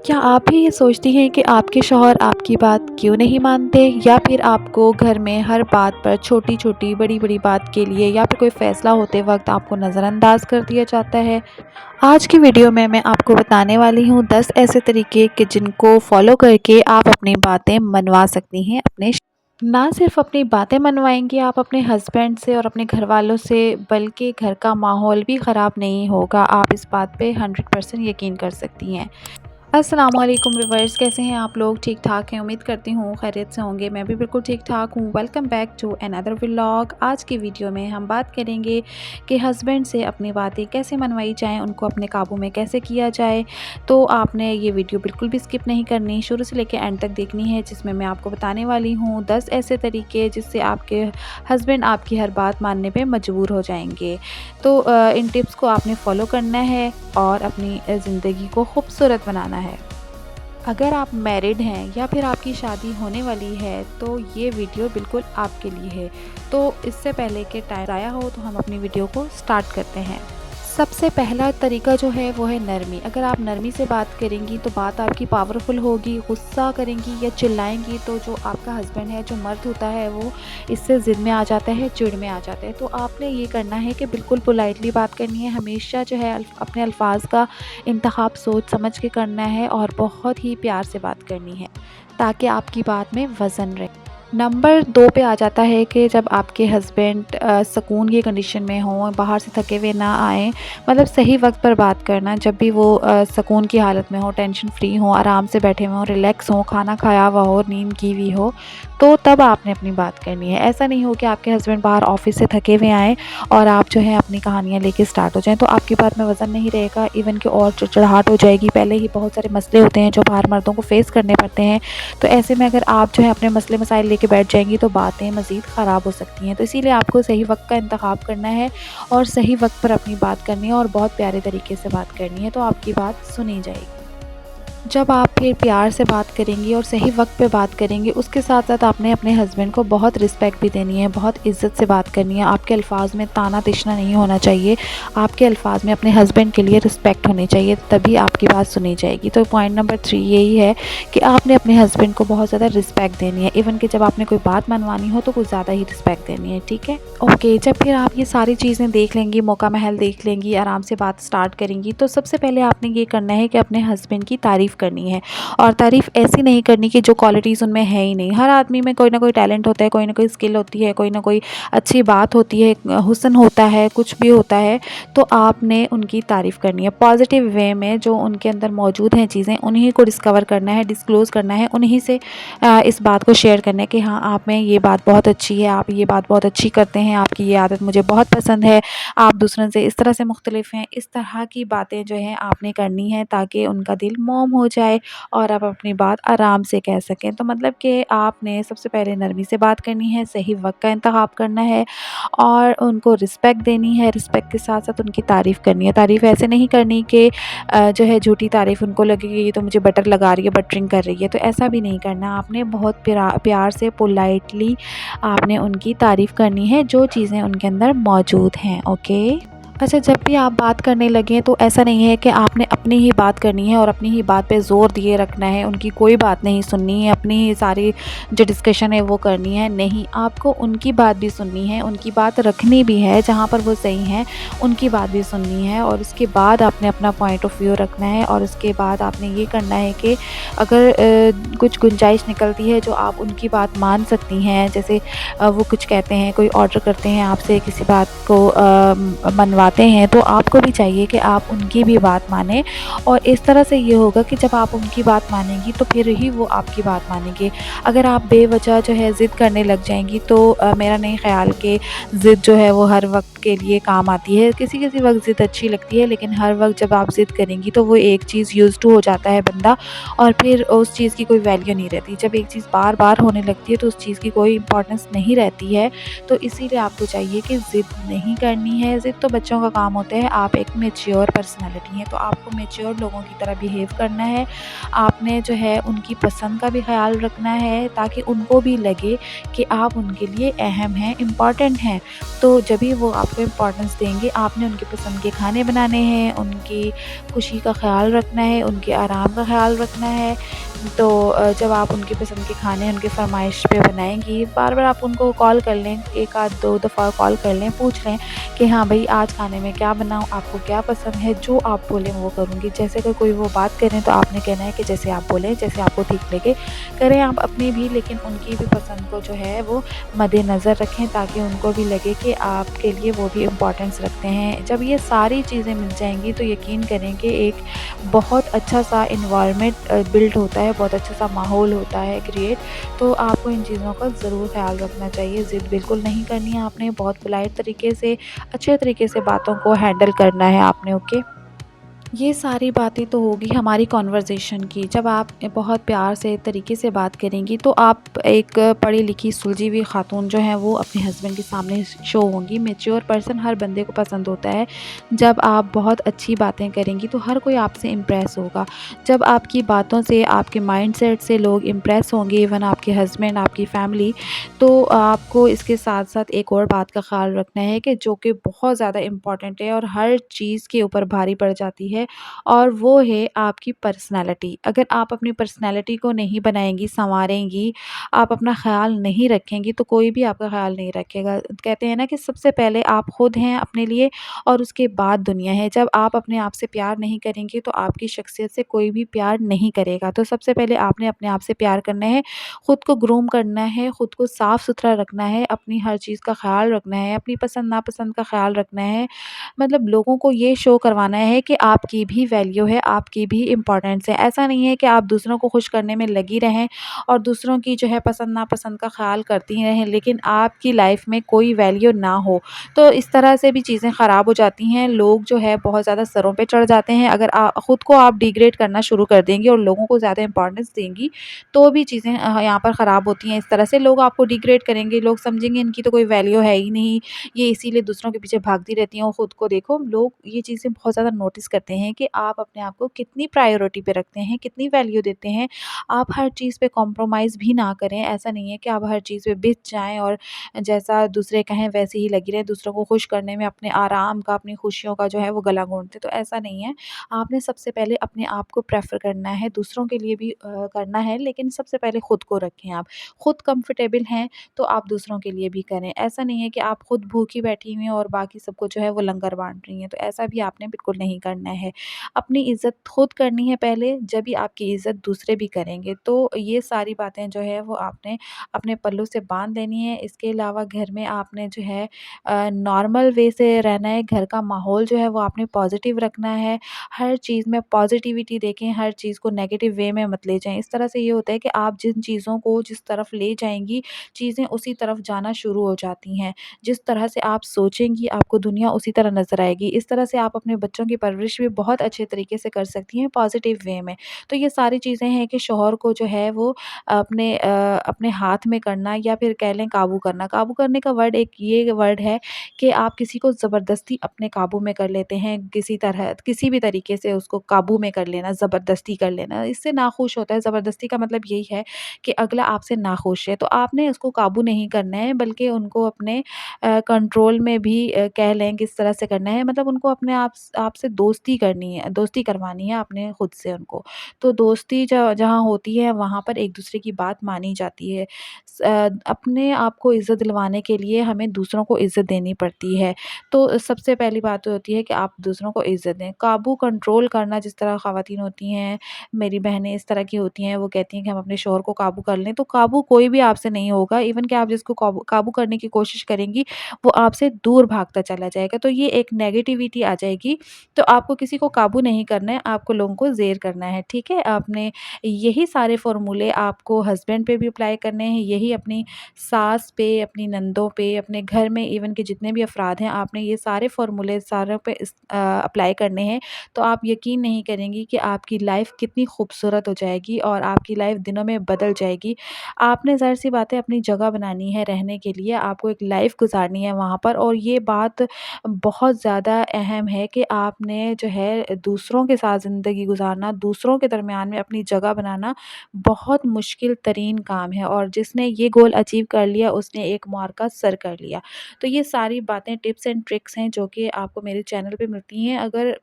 क्या आप भी ये सोचती हैं कि आपके शौहर आपकी बात क्यों नहीं मानते, या फिर आपको घर में हर बात पर छोटी-छोटी, बड़ी-बड़ी बात के लिए या फिर कोई फ़ैसला होते वक़्त आपको नज़रअंदाज़ कर दिया जाता है? आज की वीडियो में मैं आपको बताने वाली हूँ 10 ऐसे तरीके कि जिनको फ़ॉलो करके आप अपनी बातें मनवा सकती हैं अपने श ना सिर्फ़ अपनी बातें मनवाएँगी आप अपने हस्बैंड से और अपने घरवालों से, बल्कि घर का माहौल भी ख़राब नहीं होगा। आप इस बात पे 100% यकीन कर सकती हैं। अस्सलामुअलैकुम व्यूअर्स, कैसे हैं आप लोग? ठीक ठाक हैं, उम्मीद करती हूँ खैरियत से होंगे। मैं भी बिल्कुल ठीक ठाक हूँ। Welcome back to another vlog. आज की वीडियो में हम बात करेंगे कि हस्बैंड से अपनी बातें कैसे मनवाई जाएं, उनको अपने काबू में कैसे किया जाए। तो आपने ये वीडियो बिल्कुल भी स्किप नहीं करनी, शुरू से लेकर एंड तक देखनी है, जिसमें मैं आपको बताने वाली हूँ 10 ऐसे तरीके जिससे आपके हस्बैंड आपकी हर बात मानने पर मजबूर हो जाएंगे। तो इन टिप्स को आपने फॉलो करना है और अपनी ज़िंदगी को खूबसूरत बनाना है। अगर आप मैरिड हैं या फिर आपकी शादी होने वाली है तो ये वीडियो बिल्कुल आपके लिए है। तो इससे पहले कि टाइम ज़ाया हो तो हम अपनी वीडियो को स्टार्ट करते हैं। सबसे पहला तरीका जो है वो है नरमी। अगर आप नरमी से बात करेंगी तो बात आपकी पावरफुल होगी। गुस्सा करेंगी या चिल्लाएंगी तो जो आपका हस्बैंड है, जो मर्द होता है, वो इससे ज़िद में आ जाता है, चिढ़ में आ जाता है। तो आपने ये करना है कि बिल्कुल पोलाइटली बात करनी है। हमेशा जो है अपने अल्फाज का इंतखाब सोच समझ के करना है और बहुत ही प्यार से बात करनी है, ताकि आपकी बात में वज़न रहे। नंबर 2 पे आ जाता है कि जब आपके हस्बैंड सुकून की कंडीशन में हों, बाहर से थके हुए ना आएँ, मतलब सही वक्त पर बात करना। जब भी वो सुकून की हालत में हो, टेंशन फ्री हों, आराम से बैठे हुए हों, रिलैक्स हों, खाना खाया हुआ हो, नींद की हुई हो, तो तब आपने अपनी बात करनी है। ऐसा नहीं हो कि आपके हस्बैंड बाहर ऑफिस से थके हुए आएँ और आप जो है अपनी कहानियाँ लेके स्टार्ट हो जाएँ, तो आपकी बात में वज़न नहीं रहेगा, इवन कि और चिड़चिड़ाहट हो जाएगी। पहले ही बहुत सारे मसले होते हैं जो बाहर मर्दों को फेस करने पड़ते हैं, तो ऐसे में अगर आप जो है अपने मसले मसाइल लेके बैठ जाएंगी तो बातें मज़ीद ख़राब हो सकती हैं। तो इसीलिए आपको सही वक्त का इंतखाब करना है और सही वक्त पर अपनी बात करनी है और बहुत प्यारे तरीके से बात करनी है, तो आपकी बात सुनी जाएगी। जब आप फिर प्यार से बात करेंगी और सही वक्त पे बात करेंगी, उसके साथ साथ आपने अपने हस्बैंड को बहुत रिस्पेक्ट भी देनी है, बहुत इज़्ज़त से बात करनी है। आपके अल्फाज में ताना तिशना नहीं होना चाहिए, आपके अल्फाज में अपने हस्बैंड के लिए रिस्पेक्ट होनी चाहिए, तभी आपकी बात सुनी जाएगी। तो पॉइंट नंबर 3 यही है कि आपने अपने हस्बैंड को बहुत ज़्यादा रिस्पेक्ट देनी है। इवन कि जब आपने कोई बात मनवानी हो तो कुछ ज़्यादा ही रिस्पेक्ट देनी है, ठीक है? ओके, जब फिर आप ये सारी चीज़ें देख लेंगी, मौका महल देख लेंगी, आराम से बात स्टार्ट करेंगी, तो सबसे पहले आपने ये करना है कि अपने हस्बैंड की तारीफ़ करनी है। और तारीफ़ ऐसी नहीं करनी कि जो क्वालिटीज़ उनमें है ही नहीं। हर आदमी में कोई ना कोई टैलेंट होता है, कोई ना कोई स्किल होती है, कोई ना कोई अच्छी बात होती है, हुस्न होता है, कुछ भी होता है। तो आपने उनकी तारीफ़ करनी है पॉजिटिव वे में। जो उनके अंदर मौजूद हैं चीज़ें, उन्हीं को डिस्कवर करना है, डिस्क्लोज़ करना है, उन्हीं से इस बात को शेयर करना है कि हाँ, आप में ये बात बहुत अच्छी है, आप ये बात बहुत अच्छी करते हैं, आपकी ये आदत मुझे बहुत पसंद है, आप दूसरों से इस तरह से मुख्तलिफ हैं। इस तरह की बातें जो हैं आपने करनी है, ताकि उनका दिल मोम हो जाए और आप अपनी बात आराम से कह सकें। तो मतलब कि आपने सबसे पहले नरमी से बात करनी है, सही वक्त का इंतखाब करना है और उनको रिस्पेक्ट देनी है। रिस्पेक्ट के साथ साथ उनकी तारीफ़ करनी है। तारीफ़ ऐसे नहीं करनी कि जो है झूठी तारीफ़ उनको लगेगी ये तो मुझे बटर लगा रही है, बटरिंग कर रही है, तो ऐसा भी नहीं करना। आपने बहुत प्यार से पोलाइटली आपने उनकी तारीफ़ करनी है, जो चीज़ें उनके अंदर मौजूद हैं। ओके। अच्छा, जब भी आप बात करने लगें तो ऐसा नहीं है कि आपने अपनी ही बात करनी है और अपनी ही बात पे ज़ोर दिए रखना है, उनकी कोई बात नहीं सुननी है, अपनी ही सारी जो डिस्कशन है वो करनी है। नहीं, आपको उनकी बात भी सुननी है, उनकी बात रखनी भी है, जहाँ पर वो सही हैं उनकी बात भी सुननी है और उसके बाद आपने अपना पॉइंट ऑफ व्यू रखना है। और उसके बाद आपने ये करना है कि अगर कुछ गुंजाइश निकलती है जो आप उनकी बात मान सकती हैं, जैसे वो कुछ कहते हैं, कोई ऑर्डर करते हैं आपसे किसी बात को मनवाते हैं, तो आपको भी चाहिए कि आप उनकी भी बात मानें। और इस तरह से ये होगा कि जब आप उनकी बात मानेंगी तो फिर ही वो आपकी बात मानेंगे। अगर आप बेवजह जो है ज़िद करने लग जाएंगी तो मेरा नहीं ख़्याल कि ज़िद जो है वो हर वक्त के लिए काम आती है। किसी किसी वक्त ज़िद अच्छी लगती है, लेकिन हर वक्त जब आप ज़िद करेंगी तो वो एक चीज़ यूज़ टू हो जाता है बंदा, और फिर उस चीज़ की कोई वैल्यू नहीं रहती। जब एक चीज़ बार बार होने लगती है तो उस चीज़ की कोई इंपॉर्टेंस नहीं रहती है। तो इसीलिए आपको चाहिए कि ज़िद नहीं करनी है। ज़िद तो बच्चों बच्चों का काम होता है, आप एक मैच्योर पर्सनैलिटी हैं, तो आपको मैच्योर लोगों की तरह बिहेव करना है। आपने जो है उनकी पसंद का भी ख़्याल रखना है, ताकि उनको भी लगे कि आप उनके लिए अहम हैं, इम्पॉर्टेंट हैं। तो जभी वो आपको इम्पोर्टेंस देंगे, आपने उनकी पसंद के खाने बनाने हैं, उनकी खुशी का ख़्याल रखना है, उनके आराम का ख़्याल रखना है। तो जब आप उनकी पसंद के खाने उनकी फ़रमाइश पे बनाएँगी, बार-बार आप उनको कॉल कर लें, 1 आध 2 दफ़ा कॉल कर लें, पूछ लें कि हाँ भई आज खाने में क्या बनाऊँ? आपको क्या पसंद है? जो आप बोलें वो करूँगी। जैसे अगर कोई वो बात करें तो आपने कहना है कि जैसे आप बोलें, जैसे आपको ठीक लगे, करें आप अपनी भी, लेकिन उनकी भी पसंद को जो है वो मद्देनज़र रखें, ताकि उनको भी लगे कि आपके लिए वो भी इम्पोर्टेंस रखते हैं। जब ये सारी चीज़ें मिल जाएँगी तो यकीन करें कि एक बहुत अच्छा-सा एनवायरनमेंट बिल्ड होता है, बहुत अच्छा-सा माहौल होता है क्रिएट। तो आपको इन चीज़ों का ज़रूर ख़्याल रखना चाहिए, ज़िद बिल्कुल नहीं करनी है आपने, बहुत पोलाइट तरीके से, अच्छे तरीके से बातों को हैंडल करना है आपने, ओके? ये सारी बातें तो होगी हमारी कॉन्वर्सेशन की। जब आप बहुत प्यार से तरीके से बात करेंगी, तो आप एक पढ़ी लिखी सुलझी हुई खातून जो है वो अपने हस्बैंड के सामने शो होंगी। मैच्योर पर्सन हर बंदे को पसंद होता है। जब आप बहुत अच्छी बातें करेंगी तो हर कोई आपसे इम्प्रेस होगा। जब आपकी बातों से, आपके माइंडसेट से लोग इम्प्रेस होंगे, इवन आपके हस्बैंड, आपकी फैमिली, तो आपको इसके साथ साथ एक और बात का ख़्याल रखना है कि जो कि बहुत ज़्यादा इम्पॉर्टेंट है और हर चीज़ के ऊपर भारी पड़ जाती है, और वो है आपकी पर्सनैलिटी। अगर आप अपनी पर्सनैलिटी को नहीं बनाएँगी, सँवारेंगी, आप अपना ख़्याल नहीं रखेंगी, तो कोई भी आपका ख़्याल नहीं रखेगा। कहते हैं ना कि सबसे पहले आप खुद हैं अपने लिए, और उसके बाद दुनिया है। जब आप अपने आप से प्यार नहीं करेंगी, तो आपकी शख्सियत से कोई भी प्यार नहीं करेगा। तो सबसे पहले आपने अपने आप से प्यार करना है, खुद को ग्रूम करना है, खुद को साफ-सुथरा रखना है, अपनी हर चीज़ का ख़्याल रखना है, अपनी पसंद-नापसंद का ख़्याल रखना है। मतलब लोगों को ये शो करवाना है कि आपकी भी वैल्यू है, आपकी भी इम्पोर्टेंस है। ऐसा नहीं है कि आप दूसरों को खुश करने में लगी रहें और दूसरों की जो है पसंद-नापसंद का ख़्याल करती ही रहें, लेकिन आपकी लाइफ़ में कोई वैल्यू ना हो। तो इस तरह से भी चीज़ें ख़राब हो जाती हैं। लोग जो है बहुत ज़्यादा सरों पे चढ़ जाते हैं। अगर खुद को आप डिग्रेड करना शुरू कर देंगी और लोगों को ज़्यादा इम्पोर्टेंस देंगी, तो भी चीज़ें यहाँ पर ख़राब होती हैं। इस तरह से लोग आपको डिग्रेड करेंगे, लोग समझेंगे इनकी तो कोई वैल्यू है ही नहीं, ये इसीलिए दूसरों के पीछे भागती रहती हैं और खुद को देखो। लोग ये चीज़ें बहुत ज़्यादा नोटिस करते हैं कि आप अपने आप को कितनी प्रायोरिटी पे रखते हैं, कितनी वैल्यू देते हैं। आप हर चीज़ पे कॉम्प्रोमाइज़ भी ना करें। ऐसा नहीं है कि आप हर चीज़ पे बिक जाएँ और जैसा दूसरे कहें वैसे ही लगी रहें, दूसरों को खुश करने में अपने आराम का, अपनी खुशियों का जो है वो गला घोंटते। तो ऐसा नहीं है। आपने सबसे पहले अपने आप को प्रेफ़र करना है, दूसरों के लिए भी करना है, लेकिन सबसे पहले खुद को रखें आप। खुद कंफर्टेबल हैं, तो आप दूसरों के लिए भी करें। ऐसा नहीं है कि आप खुद भूखी बैठी हुई हैं और बाकी सबको जो है वो लंगर बाँट रही हैं, तो ऐसा भी आपने बिल्कुल नहीं करना है। अपनी इज़्ज़त खुद करनी है पहले, जभी आपकी इज़्ज़त दूसरे भी करेंगे। तो ये सारी बातें जो है वो आपने अपने पल्लू से बाँध लेनी है। इसके अलावा घर में आपने जो है नॉर्मल वे से रहना है, घर का माहौल जो है वो आपने पॉज़िटिव रखना है। हर चीज़ में पॉज़िटिविटी देखें, हर चीज़ को नेगेटिव वे में मत ले जाएँ। इस तरह से ये होता है कि आप जिन चीज़ों को जिस तरफ ले जाएँगी, चीज़ें उसी तरफ जाना शुरू हो जाती हैं। जिस तरह से आप सोचेंगी, आपको दुनिया उसी तरह नज़र आएगी। इस तरह से आप अपने बच्चों की परवरिश भी बहुत अच्छे तरीके से कर सकती हैं, पॉज़िटिव वे में। तो ये सारी चीज़ें हैं कि शौहर को जो है वो अपने हाथ में करना, या फिर कह लें काबू करना। काबू करने का वर्ड एक ये वर्ड है कि आप किसी को ज़बरदस्ती अपने काबू में कर लेते हैं, किसी तरह किसी भी तरीके से उसको काबू में कर लेना, ज़बरदस्ती कर लेना। इससे नाखुश होता है। ज़बरदस्ती का मतलब यही है कि अगला आपसे नाखुश है, तो आपने उसको काबू नहीं करना है, बल्कि उनको अपने कंट्रोल में भी कह लें किस तरह से करना है, मतलब उनको अपने आपसे दोस्ती करनी है, दोस्ती करवानी है आपने खुद से उनको। तो दोस्ती जहाँ होती है वहाँ पर एक-दूसरे की बात मानी जाती है। अपने आप को इज़्ज़त दिलवाने के लिए हमें दूसरों को इज़्ज़त देनी पड़ती है। तो सबसे पहली बात तो होती है कि आप दूसरों को इज़्ज़त दें। काबू कंट्रोल करना, जिस तरह ख़वातीन होती हैं, मेरी बहनें इस तरह की होती हैं, वो कहती हैं कि हम अपने शौहर को काबू कर लें, तो काबू कोई भी आपसे नहीं होगा। इवन कि आप जिसको काबू काबू करने की कोशिश करेंगी, वो आपसे दूर भागता चला जाएगा। तो ये एक नेगेटिविटी आ जाएगी। तो आपको किसी को काबू नहीं करना है, आपको लोगों को ज़ेर करना है, ठीक है? आपने यही सारे फ़ॉर्मूले आपको हस्बैंड पे भी अप्लाई करने हैं, यही अपनी सास पे, अपनी नंदों पे, अपने घर में इवन के जितने भी अफ़राद हैं, आपने ये सारे फ़ॉर्मूले सारों पे अप्लाई करने हैं। तो आप यकीन नहीं करेंगी कि आपकी लाइफ़ कितनी खूबसूरत हो जाएगी और आपकी लाइफ़ दिनों में बदल जाएगी। आपने ज़ाहिर-सी बात है अपनी जगह बनानी है रहने के लिए, आपको एक लाइफ़ गुज़ारनी है वहाँ पर और ये बात बहुत ज़्यादा अहम है कि आपने जो है दूसरों के साथ ज़िंदगी गुज़ारना, दूसरों के दरमियान में अपनी जगह बनाना बहुत मुश्किल तरीन काम है और जिसने ये गोल अचीव कर लिया उसने एक मुबारका सर कर लिया। तो ये सारी बातें टिप्स एंड ट्रिक्स हैं जो कि आपको मेरे चैनल पे मिलती हैं। अगर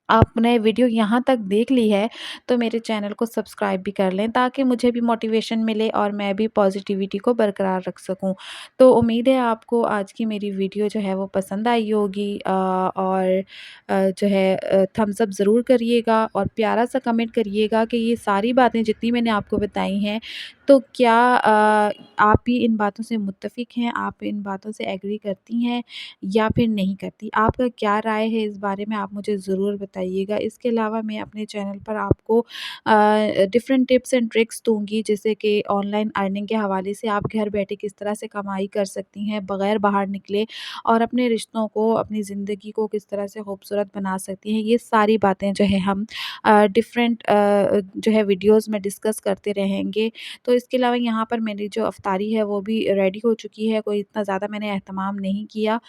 आपने वीडियो यहाँ तक देख ली है, तो मेरे चैनल को सब्सक्राइब भी कर लें ताकि मुझे भी मोटिवेशन मिले और मैं भी पॉज़िटिविटी को बरकरार रख सकूँ। तो उम्मीद है आपको आज की मेरी वीडियो जो है वो पसंद आई होगी और जो है थम्स अप ज़रूर करिएगा और प्यारा-सा कमेंट करिएगा कि ये सारी बातें जितनी मैंने आपको बताई हैं, तो क्या आप भी इन बातों से मुत्तफ़िक हैं, आप इन बातों से एग्री करती हैं या फिर नहीं करती? आपका क्या राय है इस बारे में आप मुझे ज़रूर बताइएगा। इसके अलावा मैं अपने चैनल पर आपको डिफ़रेंट टिप्स एंड ट्रिक्स दूँगी जैसे कि ऑनलाइन अर्निंग के हवाले से आप घर बैठे किस तरह से कमाई कर सकती हैं बग़ैर बाहर निकले और अपने रिश्तों को, अपनी ज़िंदगी को किस तरह से खूबसूरत बना सकती हैं। ये सारी बातें जो है हम डिफ़रेंट जो है वीडियोज़ में डिस्कस करते रहेंगे। तो इसके अलावा यहाँ पर मेरी जो अफ़्तारी है वो भी रेडी हो चुकी है, कोई इतना ज़्यादा मैंने एहतमाम नहीं किया।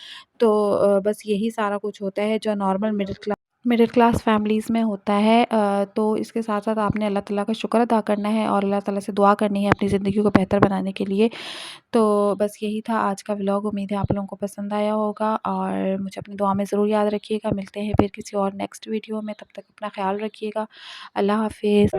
तो बस यही सारा कुछ होता है जो नॉर्मल मिडिल क्लास फैमिलीज़ में होता है। तो इसके साथ-साथ आपने अल्लाह ताला का शुक्र अदा करना है और अल्लाह ताला से दुआ करनी है अपनी ज़िंदगी को बेहतर बनाने के लिए। तो बस यही था आज का व्लॉग, उम्मीद है आप लोगों को पसंद आया होगा और मुझे अपनी दुआ में ज़रूर याद रखिएगा। मिलते हैं फिर किसी और नेक्स्ट वीडियो में, तब तक अपना ख़्याल रखिएगा। अल्लाह हाफ़िज़।